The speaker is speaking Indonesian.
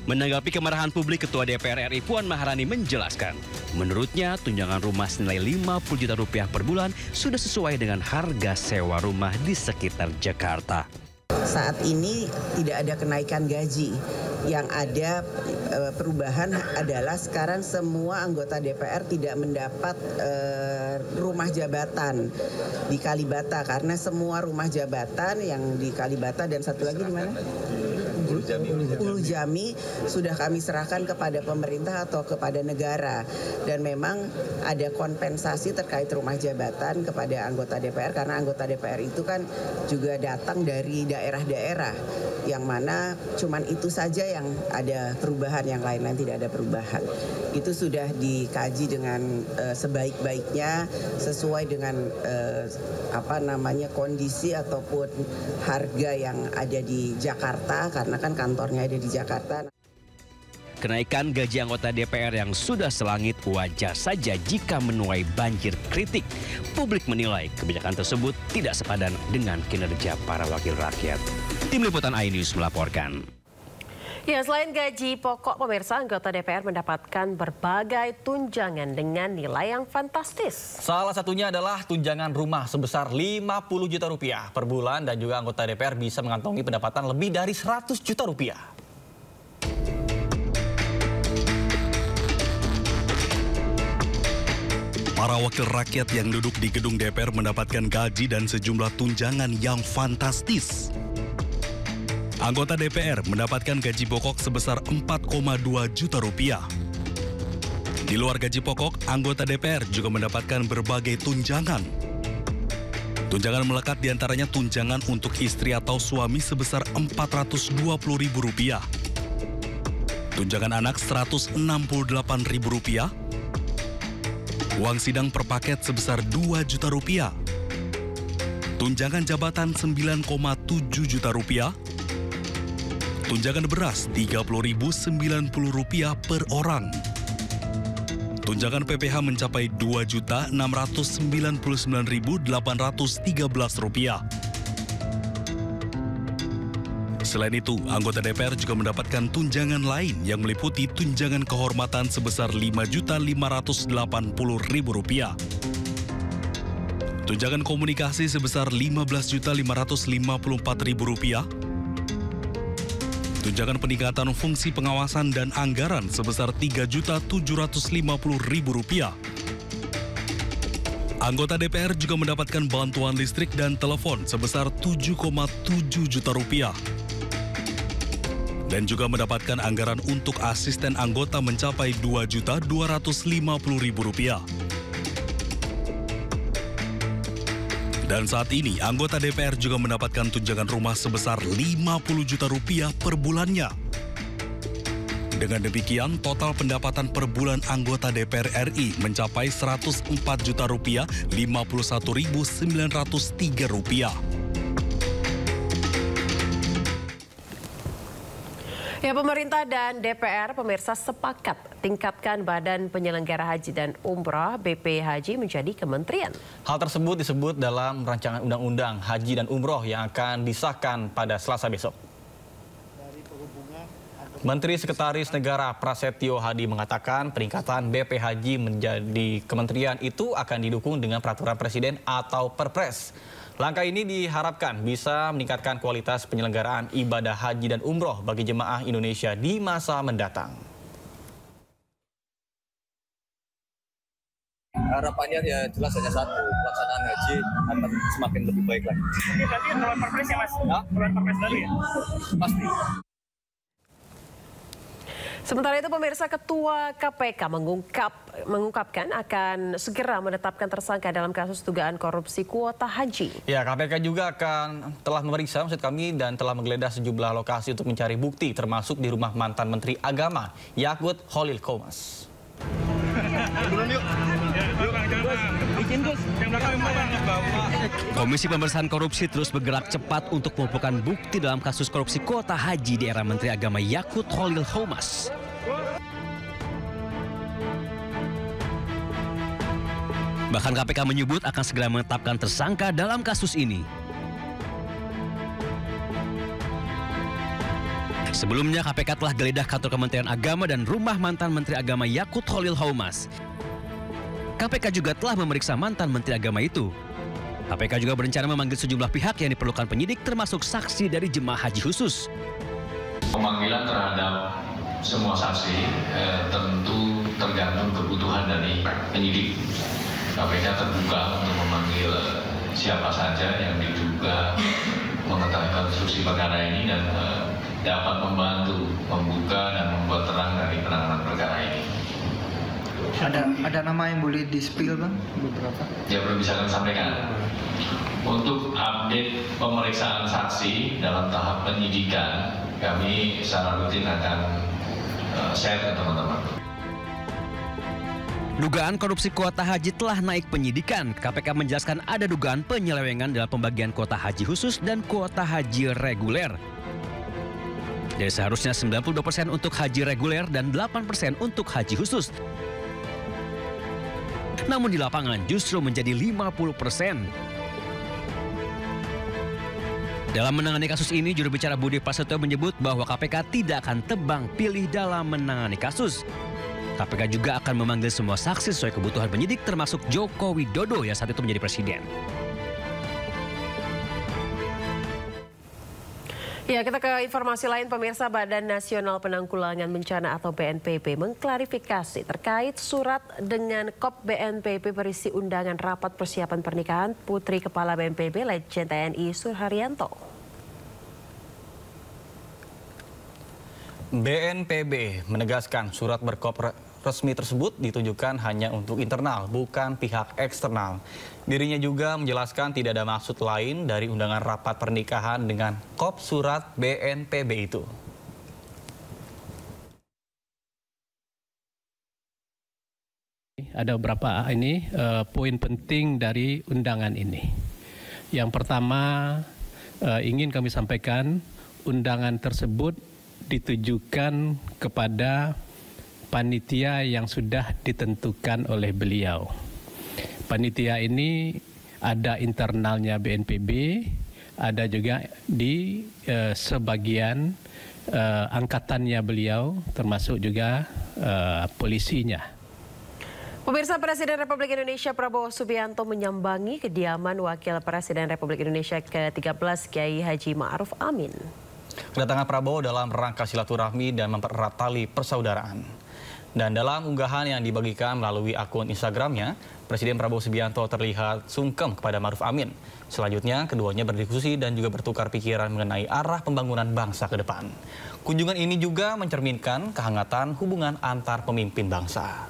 Menanggapi kemarahan publik, Ketua DPR RI Puan Maharani menjelaskan, menurutnya tunjangan rumah senilai 50 juta rupiah per bulan sudah sesuai dengan harga sewa rumah di sekitar Jakarta. Saat ini tidak ada kenaikan gaji. Yang ada perubahan adalah sekarang semua anggota DPR tidak mendapat rumah jabatan di Kalibata, karena semua rumah jabatan yang di Kalibata dan satu lagi di mana? Ulu Jami sudah kami serahkan kepada pemerintah atau kepada negara, dan memang ada kompensasi terkait rumah jabatan kepada anggota DPR, karena anggota DPR itu kan juga datang dari daerah-daerah yang mana cuman itu saja yang ada perubahan, yang lain-lain tidak ada perubahan. Itu sudah dikaji dengan sebaik-baiknya sesuai dengan kondisi ataupun harga yang ada di Jakarta, karena kan kantornya ada di Jakarta. Kenaikan gaji anggota DPR yang sudah selangit wajar saja jika menuai banjir kritik. Publik menilai kebijakan tersebut tidak sepadan dengan kinerja para wakil rakyat. Tim Liputan iNews melaporkan. Ya, selain gaji pokok, pemirsa, anggota DPR mendapatkan berbagai tunjangan dengan nilai yang fantastis. Salah satunya adalah tunjangan rumah sebesar 50 juta rupiah per bulan, dan juga anggota DPR bisa mengantongi pendapatan lebih dari 100 juta rupiah. Para wakil rakyat yang duduk di gedung DPR mendapatkan gaji dan sejumlah tunjangan yang fantastis. Anggota DPR mendapatkan gaji pokok sebesar 4,2 juta rupiah. Di luar gaji pokok, anggota DPR juga mendapatkan berbagai tunjangan. Tunjangan melekat diantaranya tunjangan untuk istri atau suami sebesar Rp420.000. Tunjangan anak Rp168.000. Uang sidang per paket sebesar Rp2 juta. Tunjangan jabatan Rp9,7 juta. Tunjangan beras Rp30.090 per orang. Tunjangan PPH mencapai Rp2.699.813. Selain itu, anggota DPR juga mendapatkan tunjangan lain yang meliputi tunjangan kehormatan sebesar Rp5.580.000. Tunjangan komunikasi sebesar Rp15.554.000. Tunjangan peningkatan fungsi pengawasan dan anggaran sebesar Rp3.750.000. Anggota DPR juga mendapatkan bantuan listrik dan telepon sebesar Rp7,7 juta. Dan juga mendapatkan anggaran untuk asisten anggota mencapai Rp2.250.000. Dan saat ini, anggota DPR juga mendapatkan tunjangan rumah sebesar Rp50 juta per bulannya. Dengan demikian, total pendapatan per bulan anggota DPR RI mencapai Rp104.051.903. Ya, pemerintah dan DPR, pemirsa, sepakat tingkatkan Badan Penyelenggara Haji dan Umrah BPHJ menjadi kementerian. Hal tersebut disebut dalam rancangan Undang-Undang Haji dan Umroh yang akan disahkan pada Selasa besok. Menteri Sekretaris Negara Prasetyo Hadi mengatakan peningkatan BPHJ menjadi kementerian itu akan didukung dengan peraturan presiden atau Perpres. Langkah ini diharapkan bisa meningkatkan kualitas penyelenggaraan ibadah haji dan umroh bagi jemaah Indonesia di masa mendatang. Harapannya ya jelas hanya satu, pelaksanaan haji akan semakin lebih baik lagi. Ini berarti peraturan Perpres ya, Mas? Peraturan Perpres baru ya? Pasti. Sementara itu, pemirsa, Ketua KPK mengungkapkan akan segera menetapkan tersangka dalam kasus dugaan korupsi kuota haji. Ya, KPK juga telah memeriksa dan telah menggeledah sejumlah lokasi untuk mencari bukti, termasuk di rumah mantan Menteri Agama Yakut Khalil Qomas. Komisi Pemberantasan Korupsi terus bergerak cepat untuk mengumpulkan bukti dalam kasus korupsi kuota haji di era Menteri Agama Yakut Khalil Qomas. Bahkan KPK menyebut akan segera menetapkan tersangka dalam kasus ini. Sebelumnya KPK telah geledah kantor Kementerian Agama dan rumah mantan Menteri Agama Yakut Khalil Haumas. KPK juga telah memeriksa mantan Menteri Agama itu. KPK juga berencana memanggil sejumlah pihak yang diperlukan penyidik termasuk saksi dari jemaah haji khusus. Pemanggilan terhadap semua saksi tentu tergantung kebutuhan dari penyidik. KPK terbuka untuk memanggil siapa saja yang diduga mengetahui konstruksi perkara ini dan dapat membantu membuka dan membuat terang dari penanganan perkara ini. Ada nama yang boleh di-spill, Bang? Beberapa? Ya, belum bisa kami sampaikan. Untuk update pemeriksaan saksi dalam tahap penyidikan, kami secara rutin akan share ke teman-teman. Dugaan korupsi kuota haji telah naik penyidikan. KPK menjelaskan ada dugaan penyelewengan dalam pembagian kuota haji khusus dan kuota haji reguler. Dari seharusnya 92% untuk haji reguler dan 8% untuk haji khusus. Namun di lapangan justru menjadi 50%. Dalam menangani kasus ini, juru bicara Budi Prasetyo menyebut bahwa KPK tidak akan tebang pilih dalam menangani kasus. KPK juga akan memanggil semua saksi sesuai kebutuhan penyidik termasuk Joko Widodo yang saat itu menjadi presiden. Ya, kita ke informasi lain. Pemirsa, Badan Nasional Penanggulangan Bencana atau BNPB mengklarifikasi terkait surat dengan KOP BNPB berisi undangan rapat persiapan pernikahan Putri Kepala BNPB Letjen TNI Suharyanto. BNPB menegaskan surat berkop resmi tersebut ditujukan hanya untuk internal, bukan pihak eksternal. Dirinya juga menjelaskan tidak ada maksud lain dari undangan rapat pernikahan dengan kop surat BNPB itu. Ada beberapa poin penting dari undangan ini. Yang pertama, ingin kami sampaikan undangan tersebut ditujukan kepada panitia yang sudah ditentukan oleh beliau. Panitia ini ada internalnya BNPB, ada juga di sebagian angkatannya beliau, termasuk juga polisinya. Pemirsa, Presiden Republik Indonesia Prabowo Subianto menyambangi kediaman Wakil Presiden Republik Indonesia ke-13 Kiai Haji Ma'ruf Amin. Kedatangan Prabowo dalam rangka silaturahmi dan mempererat tali persaudaraan. Dan dalam unggahan yang dibagikan melalui akun Instagramnya, Presiden Prabowo Subianto terlihat sungkem kepada Ma'ruf Amin. Selanjutnya, keduanya berdiskusi dan juga bertukar pikiran mengenai arah pembangunan bangsa ke depan. Kunjungan ini juga mencerminkan kehangatan hubungan antar pemimpin bangsa.